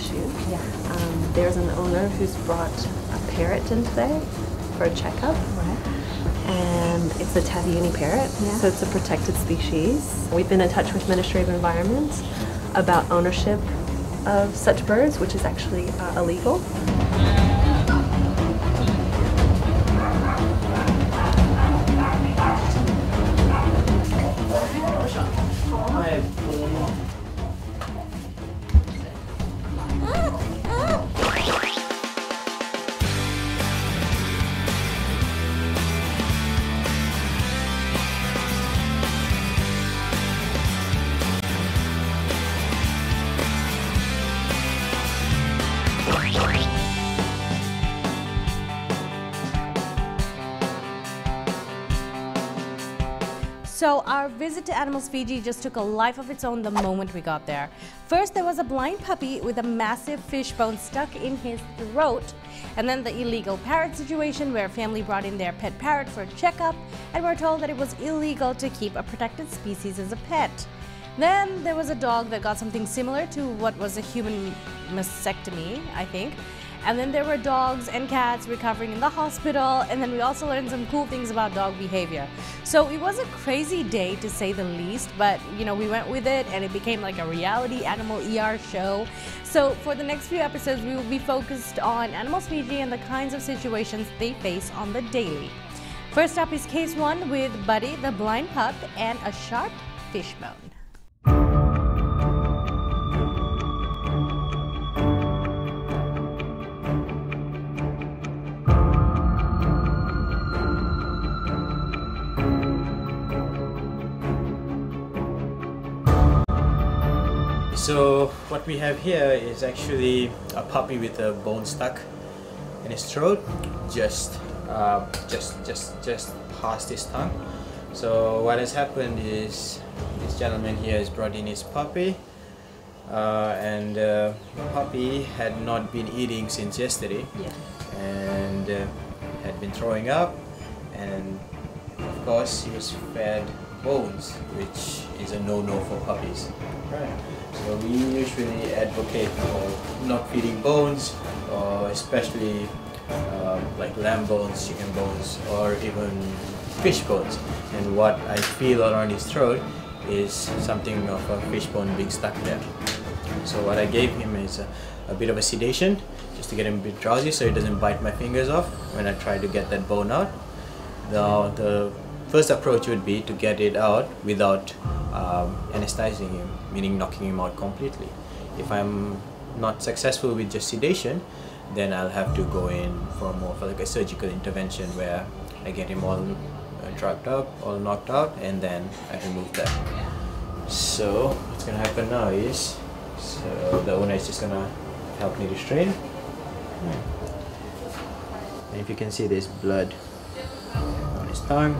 issue. Yeah. There's an owner who's brought a parrot in today for a checkup. Right. And it's a Taviuni parrot, Yeah. so it's a protected species. We've been in touch with Ministry of Environment about ownership of such birds, which is actually illegal. So our visit to Animals Fiji just took a life of its own the moment we got there. First, there was a blind puppy with a massive fish bone stuck in his throat. And then the illegal parrot situation where a family brought in their pet parrot for a checkup and were told that it was illegal to keep a protected species as a pet. Then there was a dog that got something similar to what was a human mastectomy, I think. And then there were dogs and cats recovering in the hospital, and then we also learned some cool things about dog behavior. So it was a crazy day to say the least, but you know, we went with it and it became like a reality animal ER show. So for the next few episodes, we will be focused on Animals Fiji and the kinds of situations they face on the daily. First up is case 1 with Buddy the blind pup and a sharp fish bone. So what we have here is actually a puppy with a bone stuck in his throat, just past his tongue. So what has happened is this gentleman here has brought in his puppy, and the puppy had not been eating since yesterday, and had been throwing up, and of course he was fed bones, which is a no-no for puppies. Right. So we usually advocate for not feeding bones, or especially like lamb bones, chicken bones, or even fish bones. And what I feel around his throat is something of a fish bone being stuck there. So what I gave him is a bit of a sedation, just to get him a bit drowsy so he doesn't bite my fingers off when I try to get that bone out. Now the first approach would be to get it out without anesthetizing him, meaning knocking him out completely. If I'm not successful with just sedation, then I'll have to go in for more of like a surgical intervention where I get him all drugged up, all knocked out, and then I remove that. So what's gonna happen now is, so the owner is just gonna help me restrain. And if you can see, there's blood on his tongue.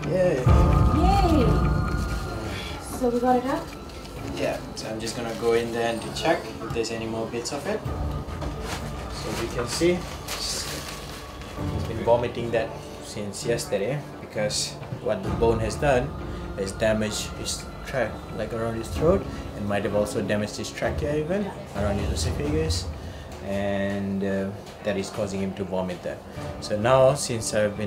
Yay! Yay! So we got it out? Yeah, so I'm just gonna go in there and to check if there's any more bits of it. So you can see, he's been vomiting that since yesterday, because what the bone has done is damaged his tract, like around his throat, and might have also damaged his trachea even, around his esophagus, and that is causing him to vomit that. So now, since I've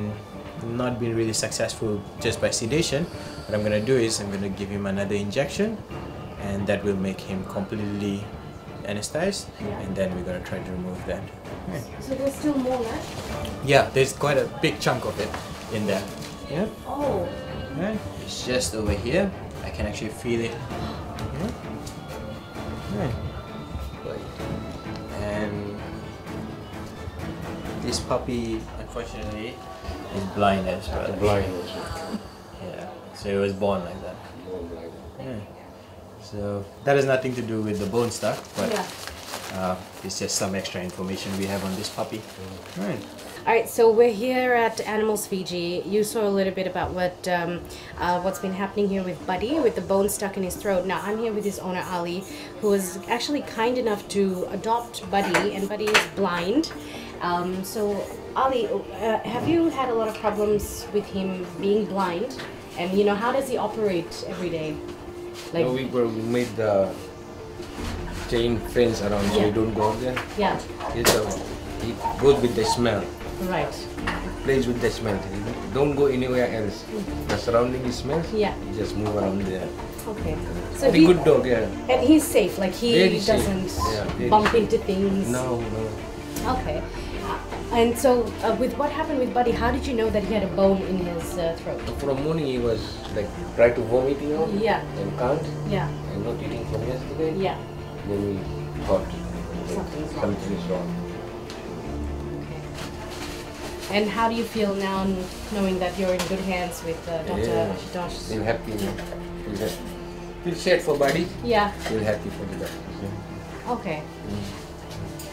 not been really successful just by sedation, what I'm gonna do is I'm gonna give him another injection, and that will make him completely anesthetized, and then we're gonna try to remove that. Right. So there's still more left? Yeah, there's quite a big chunk of it in there. Yeah. Oh. Right. It's just over here. I can actually feel it. Yeah. Right. And this puppy, unfortunately, is blind as well. Yeah. So he was born like that. Yeah. So that has nothing to do with the bone stuff, but it's just some extra information we have on this puppy. Right. Alright, so we're here at Animals Fiji. You saw a little bit about what's been happening here with Buddy, with the bone stuck in his throat. Now I'm here with his owner Ali, who was actually kind enough to adopt Buddy, and Buddy is blind. So Ali, have you had a lot of problems with him being blind? And you know, how does he operate every day? Like, we made the chain fence around so Yeah. you don't go there. yeah, He goes with the smell. right. Plays with the smell. You don't go anywhere else. The surrounding smells. Yeah. You just move around there. Okay. So Very good dog, yeah. and he's safe. Like he Very safe. doesn't Yeah, very bump safe. into things. No. Okay. And so, with what happened with Buddy, how did you know that he had a bone in his throat? From morning he was like try to vomit, you know, Yeah. and can't, Yeah. and not eating from yesterday. Yeah. Then we thought Something's wrong. something is wrong. Okay. And how do you feel now, knowing that you're in good hands with Dr. Yeah. Ashutosh? Feel happy. Feel sad for Buddy. Yeah. Feel happy for the doctor. Okay.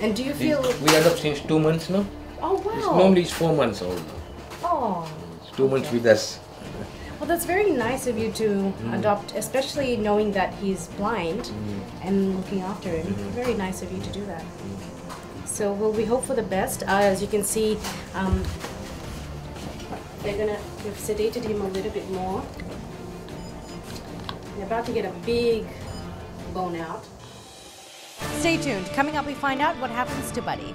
And do you feel? We adopt since 2 months now. Oh wow. Normally it's 4 months old. Oh. It's 2 months with us. Well, that's very nice of you to adopt, especially knowing that he's blind and looking after him. Very nice of you to do that. So, well, we hope for the best. As you can see, they've sedated him a little bit more. They're about to get a big bone out. Stay tuned. Coming up, we find out what happens to Buddy.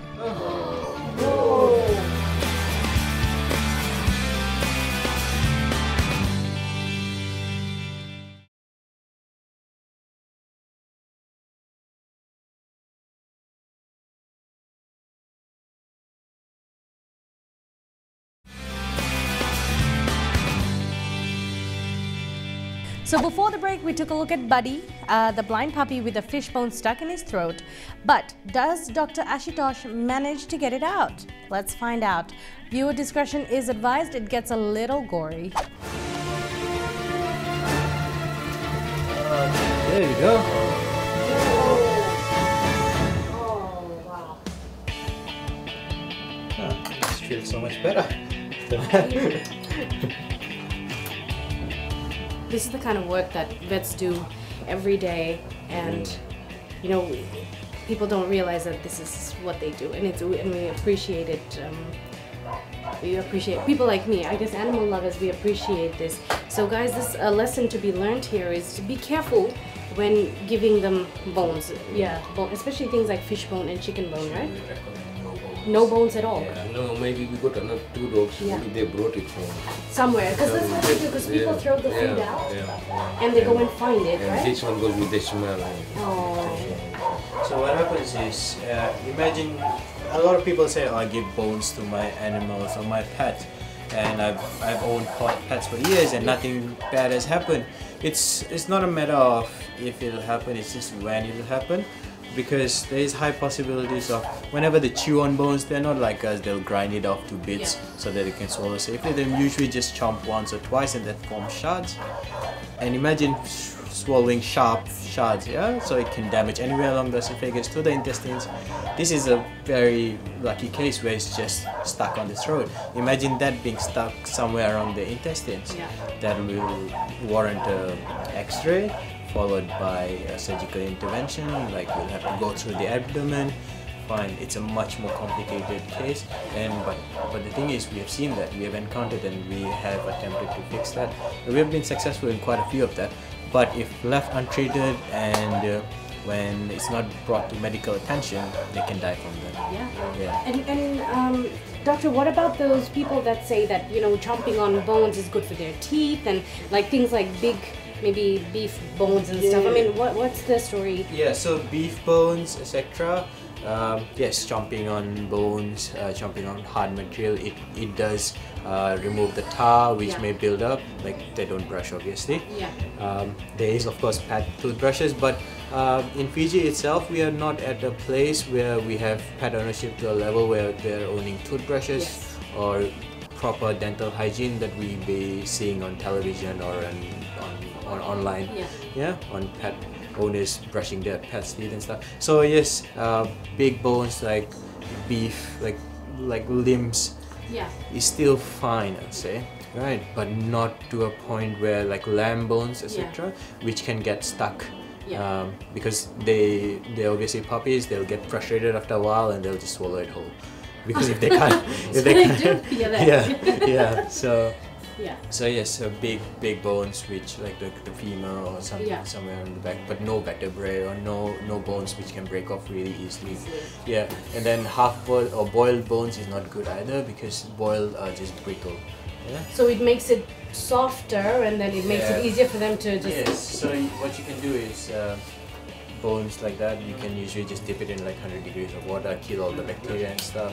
So before the break, we took a look at Buddy, the blind puppy with a fishbone stuck in his throat. But does Dr. Ashutosh manage to get it out? Let's find out. Viewer discretion is advised. It gets a little gory. There you go. Oh, wow. This feels so much better. This is the kind of work that vets do every day, and you know, people don't realize that this is what they do, and we appreciate it. We appreciate people like me. I guess animal lovers, we appreciate this. So, guys, this a lesson to be learned here is to be careful when giving them bones. Yeah, especially things like fish bone and chicken bone, right? No bones at all. Yeah, no, maybe we got another 2 dogs. Yeah. Maybe they brought it from Somewhere, because that's what they do. Because people throw the food out, yeah. and they go and find it, And right? this one goes with the smell. Oh. So what happens is, imagine a lot of people say, oh, I give bones to my animals or my pet, and I've owned pets for years and nothing bad has happened. It's not a matter of if it'll happen, it's just when it'll happen, because there is high possibilities of whenever they chew on bones, they're not like us, they'll grind it off to bits so that they can swallow safely. They usually just chomp once or twice and that forms shards. And imagine swallowing sharp shards, yeah? So it can damage anywhere along the esophagus to the intestines. This is a very lucky case where it's just stuck on the throat. Imagine that being stuck somewhere around the intestines. Yeah. That will warrant an X-ray followed by a surgical intervention, like you'll have to go through the abdomen. Fine, it's a much more complicated case, and but the thing is, we have seen that, we have encountered, and we have attempted to fix that. We have been successful in quite a few of that, but if left untreated and when it's not brought to medical attention, they can die from that. Yeah. And doctor, what about those people that say that, you know, chomping on bones is good for their teeth, and like things like big, maybe beef bones and stuff? I mean, what's the story? Yeah, so beef bones, etc. Yes, chomping on bones, chomping on hard material, it does remove the tar which may build up, like they don't brush obviously. Yeah. There is of course pet toothbrushes, but in Fiji itself we are not at a place where we have pet ownership to a level where they're owning toothbrushes or proper dental hygiene that we be seeing on television or on online. On pet owners brushing their pets' teeth and stuff. So yes, big bones like beef, like limbs, is still fine, I'd say, right? But not to a point where like lamb bones, etc., which can get stuck. Because they obviously puppies, they'll get frustrated after a while and they'll just swallow it whole. Because if they can't, So they do feel that. yeah. So Yeah. So yes, so big bones, which like the femur or something somewhere on the back, but no vertebrae or no bones which can break off really easily. Yeah, and then half boiled or boiled bones is not good either because boiled are just brittle. Yeah. So it makes it softer, and then it makes it easier for them to just. Yes. So what you can do is. Bones like that, you can usually just dip it in like 100 degrees of water, kill all the bacteria and stuff.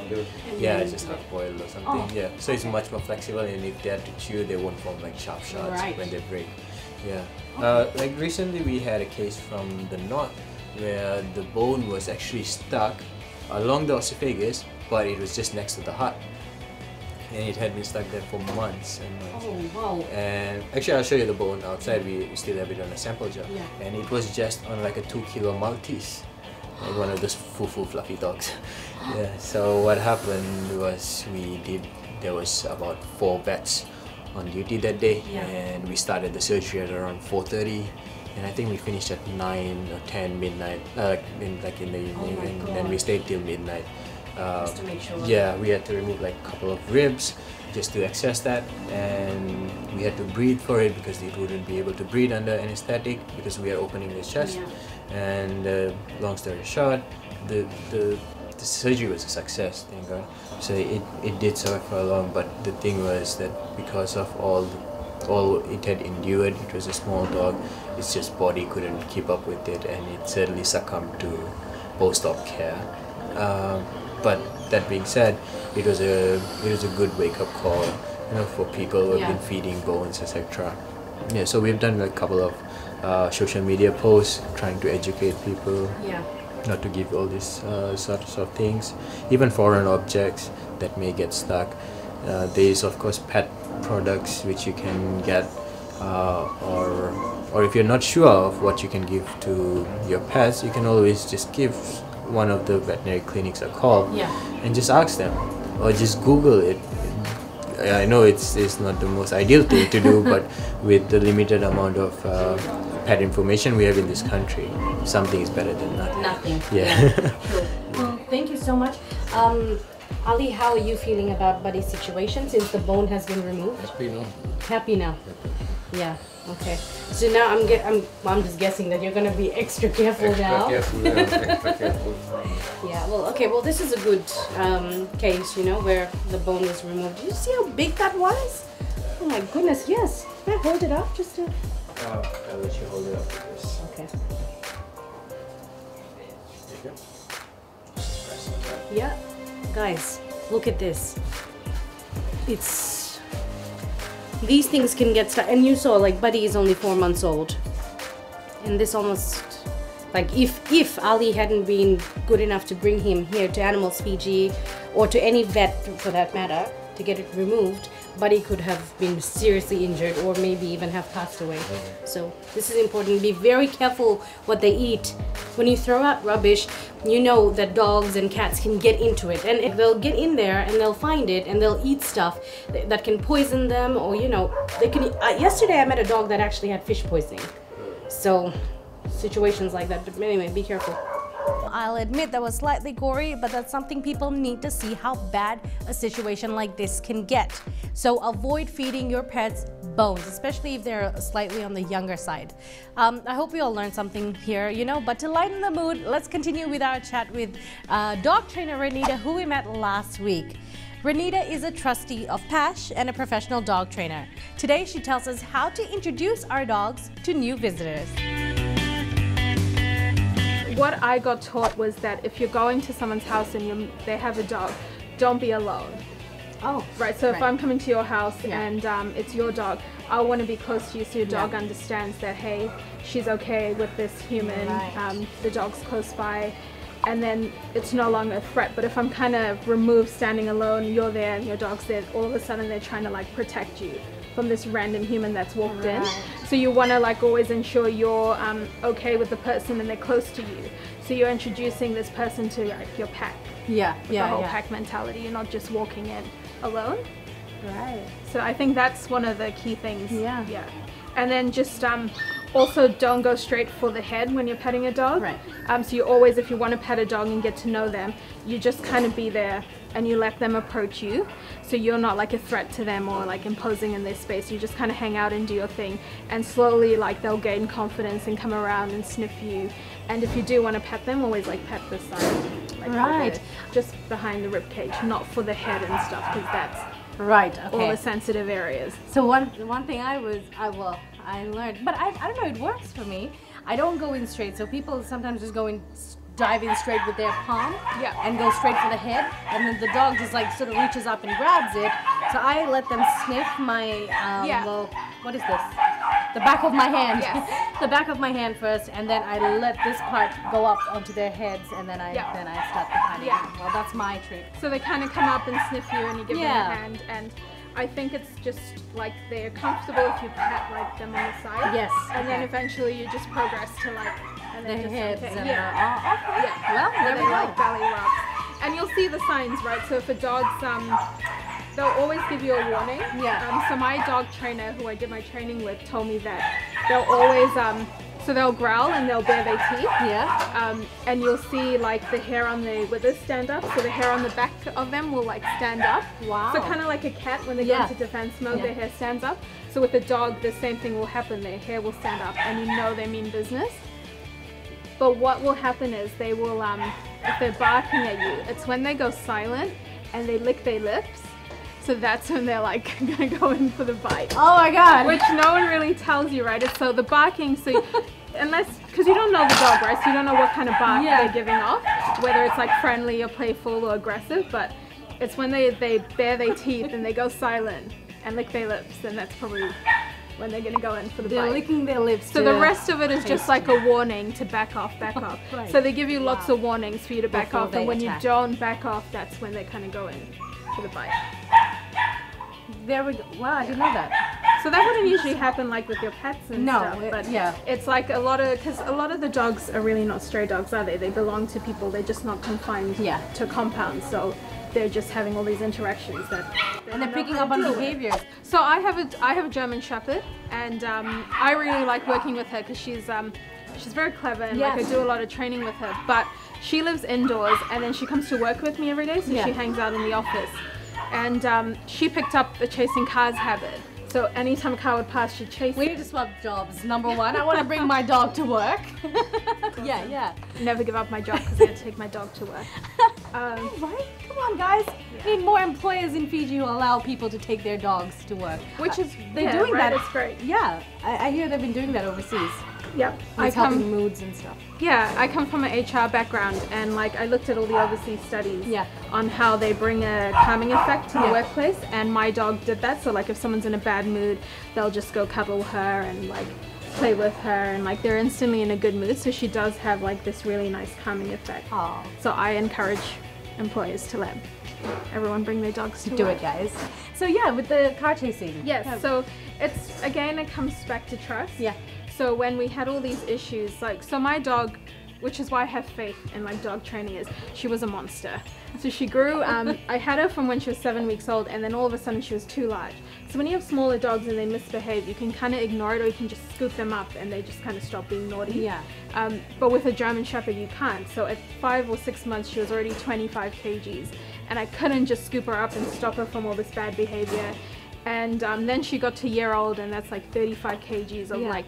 Yeah, it's just half boiled or something. Yeah, so it's much more flexible, and if they have to chew, they won't form like sharp shards when they break. Yeah. Like recently we had a case from the north where the bone was actually stuck along the oesophagus, but it was just next to the heart. And it had been stuck there for months and months. Oh wow! And actually, I'll show you the bone outside. We still have it on a sample jar. Yeah. And it was just on like a 2-kilo Maltese, like one of those foo-foo fluffy dogs. Yeah. So what happened was there was about 4 vets on duty that day, and we started the surgery at around 4:30. And I think we finished at 9 or 10 midnight, in the evening, and then we stayed till midnight. Just to make sure. Yeah, we had to remove like a couple of ribs just to access that, and we had to breathe for it because it wouldn't be able to breathe under anesthetic because we are opening the chest. And long story short, the surgery was a success, thank God. So it did survive for long, but the thing was that because of all it had endured, it was a small dog, its just body couldn't keep up with it, and it certainly succumbed to post-op care. But that being said, it was a good wake-up call, you know, for people who have been feeding bones, etc. Yeah, so we've done like a couple of social media posts trying to educate people not to give all these sorts of things, even foreign objects that may get stuck. There is of course pet products which you can get, or if you're not sure of what you can give to your pets, you can always just give one of the veterinary clinics a call and just ask them, or just Google it. I know it's not the most ideal thing to do, but with the limited amount of pet information we have in this country, something is better than nothing. Nothing. Yeah. True. Well, thank you so much. Ali, how are you feeling about Buddy's situation since the bone has been removed? Happy now. Happy now. Yeah. Okay. So now I'm just guessing that you're gonna be extra careful now. Extra careful. Yeah. Well. Okay. Well, this is a good case, you know, where the bone was removed. Did you see how big that was? Oh my goodness. Yes. Can I hold it up just to? I'll let you hold it up with this. Okay. There you go. Just press on that. Yeah. Guys, look at this. These things can get stuck, and you saw like Buddy is only 4 months old, and this almost like if Ali hadn't been good enough to bring him here to Animals Fiji or to any vet for that matter to get it removed, Buddy could have been seriously injured or maybe even have passed away. So this is important. Be very careful what they eat. When you throw out rubbish, you know that dogs and cats can get into it, and if they'll get in there and they'll find it and they'll eat stuff that can poison them, or you know, they can. Yesterday I met a dog that actually had fish poisoning. So situations like that. But anyway, be careful. I'll admit that was slightly gory, but that's something people need to see how bad a situation like this can get. So avoid feeding your pets bones, especially if they're slightly on the younger side. I hope we all learned something here, you know, but to lighten the mood, let's continue with our chat with dog trainer Raneeta, who we met last week. Raneeta is a trustee of PASH and a professional dog trainer. Today she tells us how to introduce our dogs to new visitors. What I got taught was that if you're going to someone's house and they have a dog, don't be alone. Oh, right. So if I'm coming to your house and it's your dog, I want to be close to you so your dog understands that, hey, she's okay with this human, the dog's close by, and then it's no longer a threat. But if I'm kind of removed, standing alone, you're there and your dog's there, all of a sudden they're trying to like protect you from this random human that's walked in. So you want to like always ensure you're okay with the person and they're close to you. So you're introducing this person to like your pack. Yeah, the whole pack mentality. You're not just walking in alone. Right. So I think that's one of the key things. Yeah. Yeah. And then just Also, don't go straight for the head when you're petting a dog. Right. So you always, if you want to pet a dog and get to know them, you just kind of be there and you let them approach you. So you're not like a threat to them or like imposing in their space. You just kind of hang out and do your thing. And slowly like they'll gain confidence and come around and sniff you. And if you do want to pet them, always like pet this side. Like Right. just behind the rib cage, not for the head and stuff, because that's Right. all Okay. the sensitive areas. So one thing I learned, but I don't know, it works for me. I don't go in straight. So people sometimes just dive in straight with their palm, Yeah. and go straight for the head, and then the dog just like sort of reaches up and grabs it. So I let them sniff my Yeah. what is this? The back of my hand. Yes. The back of my hand first, and then I let this part go up onto their heads, and then I start the patting. Yeah. Well, that's my trick. So they kind of come up and sniff you and you give them Yeah. a hand, and I think it's just like they're comfortable if you pat like them on the side. Yes, And then okay. eventually you just progress to like and Their then just heads okay. and Yeah. okay. Yeah. Well, And there they we go. like belly rubs. And you'll see the signs, right? So if a dog's they'll always give you a warning. Yeah. So my dog trainer who I did my training with told me that they'll always so they'll growl and they'll bare their teeth. Yeah. And you'll see like the hair on the withers stand up, so the hair on the back of them will like stand up. Wow. So kind of like a cat when they Yeah. go into defense mode, Yeah. their hair stands up. So with a dog, the same thing will happen. Their hair will stand up, and you know they mean business. But what will happen is they will, if they're barking at you, it's when they go silent and they lick their lips. So that's when they're like gonna go in for the bite. Oh my God. Which no one really tells you, right? It's so the barking, so unless, because you don't know the dog, right? So you don't know what kind of bark Yeah. they're giving off, whether it's like friendly or playful or aggressive, but it's when they bare their teeth and they go silent and lick their lips, and that's probably when they're gonna go in for the They're bite. licking their lips. So the rest of it is just like a warning to back off, back off. Right. So they give you lots of warnings for you to back Before off, and they when attack. you don't back off, that's when they kind of go in for the bite. There we go. Wow, I didn't know that. So that wouldn't usually happen like with your pets and No, stuff, but yeah. it's like a lot of, because a lot of the dogs are really not stray dogs, are they? They belong to people. They're just not confined Yeah. to compounds. So they're just having all these interactions that. And they're picking up on behaviors. So I have a German Shepherd, and I really like working with her because she's very clever, and like I Yes. do a lot of training with her. But she lives indoors, and then she comes to work with me every day, so Yeah. she hangs out in the office. And she picked up the chasing cars habit. So anytime a car would pass, she'd chase We it. need to swap jobs. Number one, I want to bring my dog to work. Yeah. Never give up my job because I had to take my dog to work. Right? Come on, guys. We need more employers in Fiji who allow people to take their dogs to work. Which is They're doing that. It's great. Yeah, I hear they've been doing that overseas. Yep. It's helping moods and stuff. Yeah, I come from an HR background, and like I looked at all the overseas studies Yeah. on how they bring a calming effect to the Yeah. workplace, and my dog did that. So like if someone's in a bad mood, they'll just go cuddle her and like play with her, and like they're instantly in a good mood. So she does have like this really nice calming effect. Oh, So I encourage employers to let everyone bring their dogs to do work. it, guys. So yeah, with the car chasing. Yes, so it's, again, it comes back to trust. Yeah. So when we had all these issues, like, so my dog, which is why I have faith in like dog training, is she was a monster. So she grew, I had her from when she was 7 weeks old, and then all of a sudden she was too large. So when you have smaller dogs and they misbehave, you can kind of ignore it, or you can just scoop them up and they just kind of stop being naughty. Yeah. But with a German Shepherd, you can't. So at 5 or 6 months, she was already 25 kgs, and I couldn't just scoop her up and stop her from all this bad behavior. And then she got to a year old, and that's like 35 kgs of Yeah. like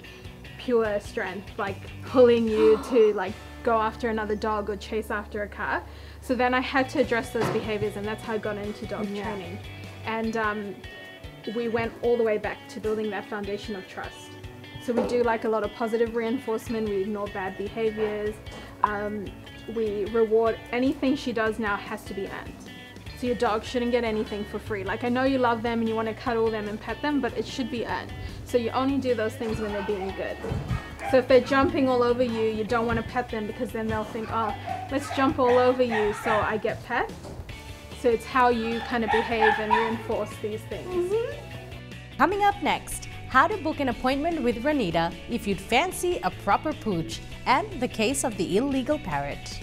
pure strength, like pulling you to like go after another dog or chase after a car. So then I had to address those behaviors, and that's how I got into dog training. And we went all the way back to building that foundation of trust. So we do like a lot of positive reinforcement, we ignore bad behaviors, we reward anything she does now has to be earned. So your dog shouldn't get anything for free. Like I know you love them and you want to cuddle them and pet them, but it should be earned. So you only do those things when they're being good. So if they're jumping all over you, you don't want to pet them, because then they'll think, oh, let's jump all over you so I get pet. So it's how you kind of behave and reinforce these things. Coming up next, how to book an appointment with Raneeta if you'd fancy a proper pooch, and the case of the illegal parrot.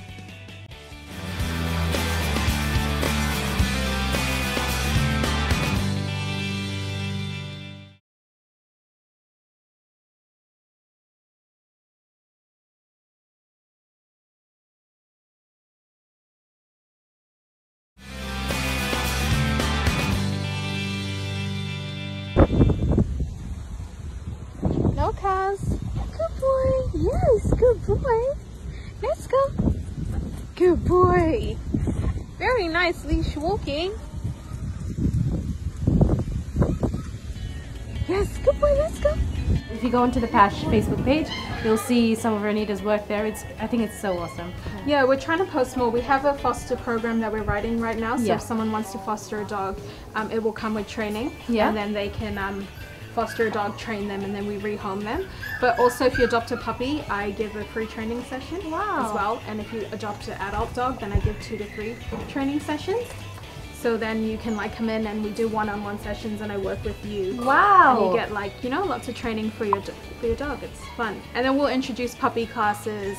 Come on. Let's go. Good boy. Very nice leash walking. Yes, good boy, let's go. If you go into the PASH Facebook page, you'll see some of Raneeta's work there. I think it's so awesome. Yeah, we're trying to post more. We have a foster program that we're writing right now. So Yeah. if someone wants to foster a dog, it will come with training. Yeah. And then they can foster a dog, train them, and then we rehome them. But also if you adopt a puppy, I give a free training session as well. And if you adopt an adult dog, then I give 2 to 3 training sessions. So then you can like come in and we do one-on-one sessions and I work with you. Wow. And you get like, you know, lots of training for your dog. It's fun. And then we'll introduce puppy classes.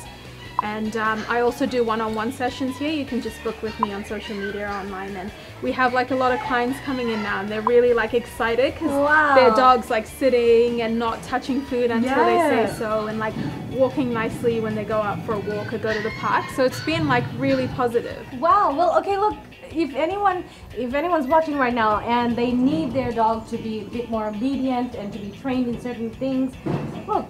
And I also do one-on-one sessions here. You can just book with me on social media or online. And we have like a lot of clients coming in now and they're really like excited because their dog's like sitting and not touching food until they say so, and like walking nicely when they go out for a walk or go to the park. So it's been like really positive. Wow. Well, okay, look, if anyone's watching right now and they need their dog to be a bit more obedient and to be trained in certain things, look,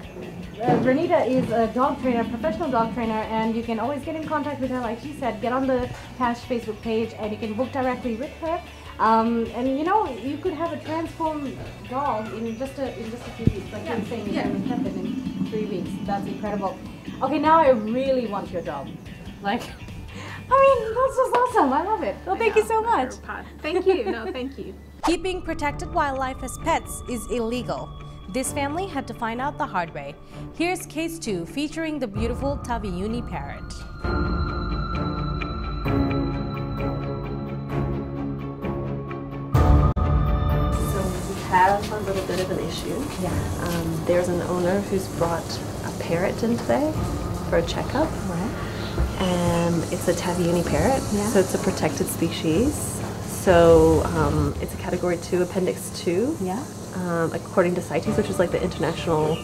Raneeta is a dog trainer, professional dog trainer, and you can always get in contact with her. Like she said, get on the PASH Facebook page and you can book directly with her. And you know, you could have a transformed dog in just a few weeks, like you're saying, it can happen in 3 weeks. That's incredible. Okay, now I really want your dog. Like, I mean, that's just awesome. I love it. Well, thank you so much. Thank you. No, thank you. Keeping protected wildlife as pets is illegal. This family had to find out the hard way. Here's case 2 featuring the beautiful Taviuni parrot. Have a little bit of an issue. There's an owner who's brought a parrot in today for a checkup. It's a Taviuni parrot, so it's a protected species. So it's a Category 2, Appendix 2, according to CITES, which is like the international,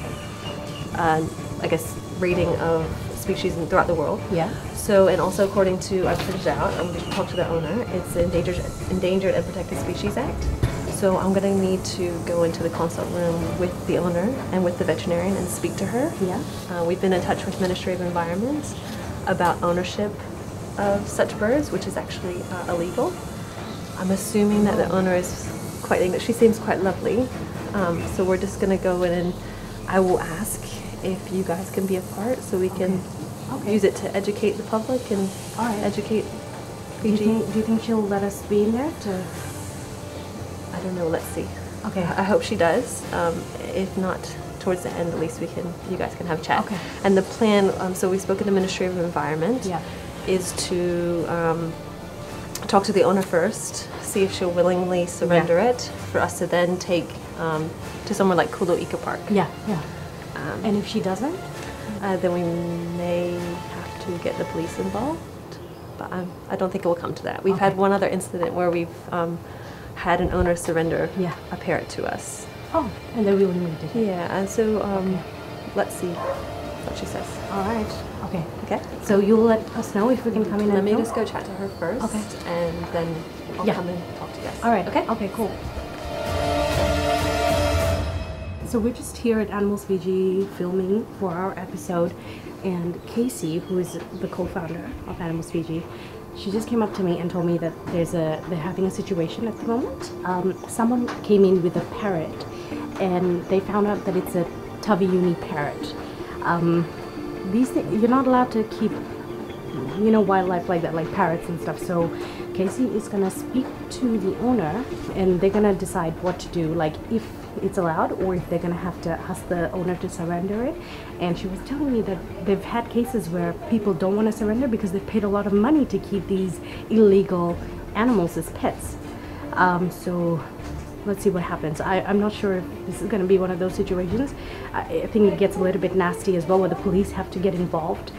I guess, rating of species throughout the world. So, and also according to, I've printed out, I'm going to talk to the owner, it's the Endangered and Protected Species Act. So I'm going to need to go into the consult room with the owner and with the veterinarian and speak to her. We've been in touch with Ministry of Environment about ownership of such birds, which is actually illegal. I'm assuming that the owner is quite English. She seems quite lovely. So we're just going to go in and I will ask if you guys can be a part so we can use it to educate the public and educate Fiji. Do you think she'll let us be in there to... I don't know, let's see. Okay. I hope she does. If not, towards the end, at least you guys can have a chat. Okay. And the plan, so we've spoken to Ministry of Environment, is to talk to the owner first, see if she'll willingly surrender it, for us to then take to somewhere like Kulo Eco Park. And if she doesn't? Then we may have to get the police involved, but I don't think it will come to that. We've had one other incident where we've had an owner surrender a parrot to us. Oh, and they willingly did it. Yeah, and so let's see what she says. All right. Okay. Okay. So you'll let us know if we can come in. Let and me help? just go chat to her first. Okay. And then I'll come and talk to you guys. All right. Okay. Okay. Cool. So we're just here at Animals Fiji filming for our episode, and Casey, who is the co-founder of Animals Fiji, she just came up to me and told me that they're having a situation at the moment. Someone came in with a parrot, and they found out that it's a Taviuni parrot. These things, you're not allowed to keep, you know, wildlife like that, like parrots and stuff. So Casey is gonna speak to the owner, and they're gonna decide what to do, like if it's allowed or if they're gonna have to ask the owner to surrender it. And she was telling me that they've had cases where people don't want to surrender because they've paid a lot of money to keep these illegal animals as pets. So let's see what happens. I'm not sure if this is going to be one of those situations. I think it gets a little bit nasty as well, where the police have to get involved.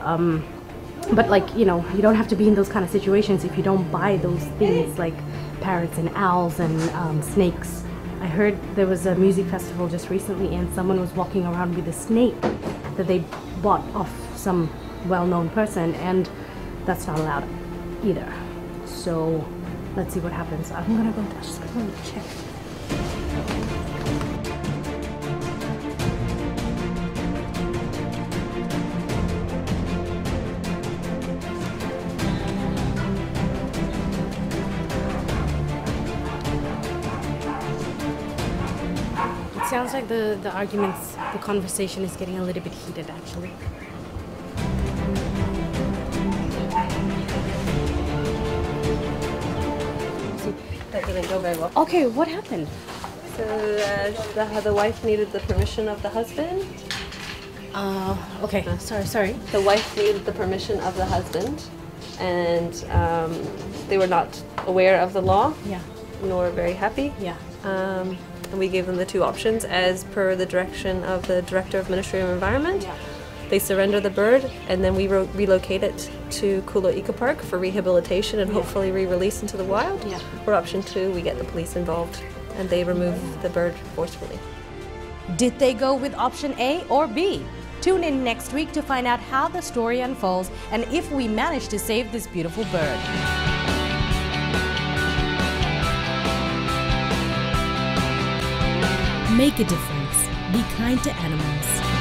But like, you know, you don't have to be in those kind of situations if you don't buy those things like parrots and owls and snakes. I heard there was a music festival just recently and someone was walking around with a snake that they bought off some well-known person, and that's not allowed either. So let's see what happens. I'm gonna go just gonna check. sounds like the arguments, the conversation is getting a little bit heated actually. That didn't go very well. Okay, what happened? So the wife needed the permission of the husband. Okay, sorry. The wife needed the permission of the husband, and they were not aware of the law, Yeah, nor very happy. yeah. And we gave them the two options as per the direction of the Director of Ministry of Environment. Yeah. They surrender the bird, and then we relocate it to Kulo Eco Park for rehabilitation and hopefully re-release into the wild. Yeah. Or option two, we get the police involved and they remove the bird forcefully. Did they go with option A or B? Tune in next week to find out how the story unfolds and if we manage to save this beautiful bird. Make a difference. Be kind to animals.